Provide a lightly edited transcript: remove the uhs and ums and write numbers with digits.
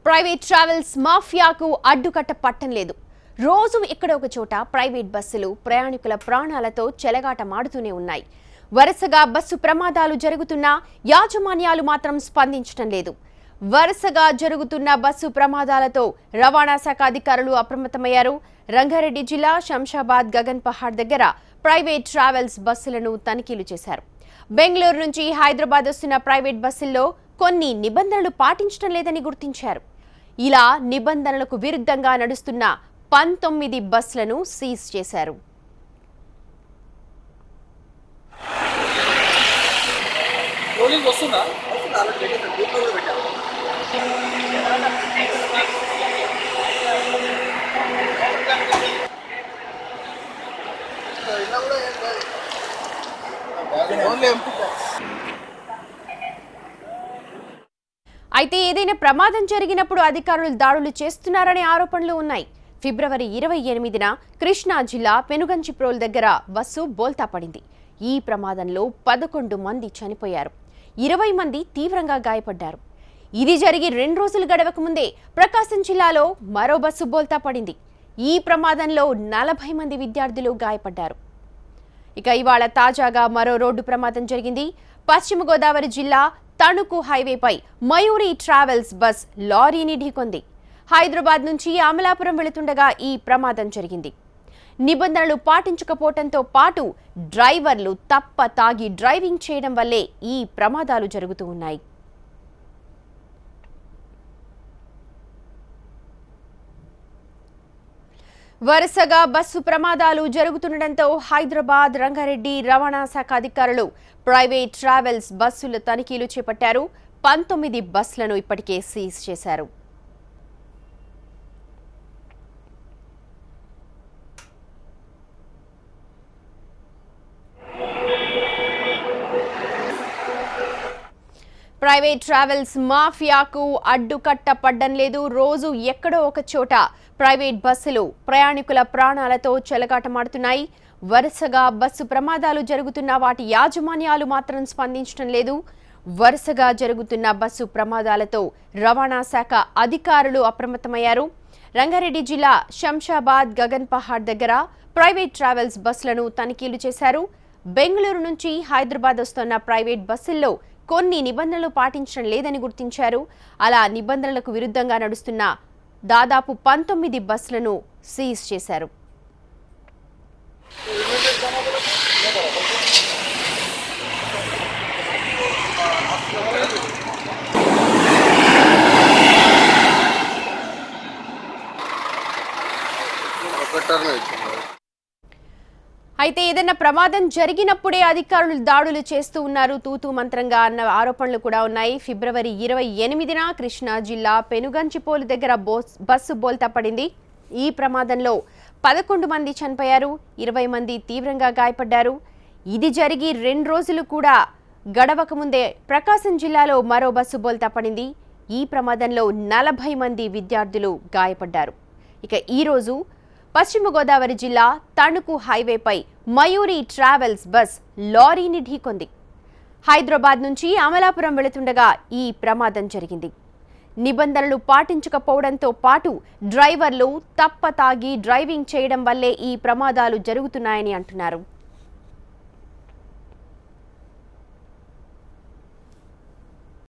Private travels మాఫియాకు అడ్డుకట్ట పట్టం లేదు. రోజు ఇక్కడ ఒక చోట ప్రైవేట్ బస్సులు ప్రయాణికుల ప్రాణాలతో చెలగాటమాడుతూనే ఉన్నాయి. వరుసగా బస్సు ప్రమాదాలు జరుగుతున్నా యాజమాన్యాలు మాత్రం స్పందించడం లేదు. వరుసగా జరుగుతున్న బస్సు ప్రమాదాలతో రవాణా శాఖ అధికారులు అప్రమత్తమయ్యారు. రంగారెడ్డి జిల్లా శంషాబాద్ గగన్ పహాడ్ దగ్గర ప్రైవేట్ ట్రావెల్స్ బస్సులను తనిఖీలు చేశారు. బెంగళూరు నుంచి హైదరాబాద్ వస్తున్న ప్రైవేట్ బస్సుల్లో కొన్ని నిబంధనలు పాటించడం లేదని గుర్తించారు. ఇలా నిబంధనలకు విరుద్ధంగా నడుస్తున్న 19 బస్సులను సీజ్ చేశారు. అయితే ఏదైనా ప్రమాదం జరిగినప్పుడు అధికారులు దాడులు చేస్తున్నారనే ఆరోపణలు ఉన్నాయి. ఫిబ్రవరి 28న కృష్ణా జిల్లా పెనుగంచిప్రోల్ దగ్గర బస్సు బోల్తా పడింది. ఈ ప్రమాదంలో 11 మంది చనిపోయారు, 20 మంది తీవ్రంగా గాయపడ్డారు. ఇది జరిగి 2 రోజులు గడవక ముందే ప్రకాశం జిల్లాలో మరో బస్సు బోల్తా పడింది. ఈ ప్రమాదంలో 40 మంది విద్యార్థులు గాయపడ్డారు. ఇక ఇవాళ తాజాగా మరో రోడ్డు ప్రమాదం జరిగింది. పశ్చిమ గోదావరి జిల్లా తణుకు హైవేపై మయూరి ట్రావెల్స్ బస్ లారీని ఢీకొంది. హైదరాబాద్ నుంచి అమలాపురం వెళుతుండగా ఈ ప్రమాదం జరిగింది. నిబంధనలు పాటించకపోవడంతో పాటు డ్రైవర్లు తప్ప తాగి డ్రైవింగ్ చేయడం వల్లే ఈ ప్రమాదాలు జరుగుతూ ఉన్నాయి. వరుసగా బస్సు ప్రమాదాలు జరుగుతుండటంతో హైదరాబాద్ రంగారెడ్డి రవాణా శాఖ అధికారులు ప్రైవేట్ ట్రావెల్స్ బస్సుల తనిఖీలు చేపట్టారు. 19 బస్సులను ఇప్పటికే సీజ్ చేశారు. ప్రైవేట్ ట్రావెల్స్ మాఫియాకు అడ్డుకట్ట పడ్డం లేదు. రోజు ఎక్కడో ఒక చోట ప్రైవేట్ బస్సులు ప్రయాణికుల ప్రాణాలతో చెలగాటమాడుతున్నాయి. వరుసగా బస్సు ప్రమాదాలు జరుగుతున్న వాటి యాజమాన్యాలు మాత్రం స్పందించడం లేదు. వరుసగా జరుగుతున్న బస్సు ప్రమాదాలతో రవాణా శాఖ అధికారులు అప్రమత్తమయ్యారు. రంగారెడ్డి జిల్లా శంషాబాద్ గగన్ పహాడ్ దగ్గర ప్రైవేట్ ట్రావెల్స్ బస్సులను తనిఖీలు చేశారు. బెంగళూరు నుంచి హైదరాబాద్ వస్తున్న ప్రైవేట్ బస్సుల్లో కొన్ని నిబంధనలు పాటించడం లేదని గుర్తించారు. అలా నిబంధనలకు విరుద్ధంగా నడుస్తున్న దాదాపు 19 బస్సులను సీజ్ చేశారు. అయితే ఏదైనా ప్రమాదం జరిగినప్పుడే అధికారులు దాడులు చేస్తూ ఉన్నారు, తూతూ మంత్రంగా అన్న ఆరోపణలు కూడా ఉన్నాయి. ఫిబ్రవరి 28న కృష్ణా జిల్లా పెనుగంచిపోలు దగ్గర బస్సు బోల్తా పడింది. ఈ ప్రమాదంలో 11 మంది చనిపోయారు, 20 మంది తీవ్రంగా గాయపడ్డారు. ఇది జరిగి 2 రోజులు కూడా గడవక ముందే ప్రకాశం జిల్లాలో మరో బస్సు బోల్తా పడింది. ఈ ప్రమాదంలో 40 మంది విద్యార్థులు గాయపడ్డారు. ఇక ఈరోజు పశ్చిమ గోదావరి జిల్లా తణుకు హైవేపై మయూరి ట్రావెల్స్ బస్ లారీని ఢీకొంది. హైదరాబాద్ నుంచి అమలాపురం వెళుతుండగా ఈ ప్రమాదం జరిగింది. నిబంధనలు పాటించకపోవడంతో పాటు డ్రైవర్లు తప్ప తాగి డ్రైవింగ్ చేయడం వల్లే ఈ ప్రమాదాలు జరుగుతున్నాయని అంటున్నారు.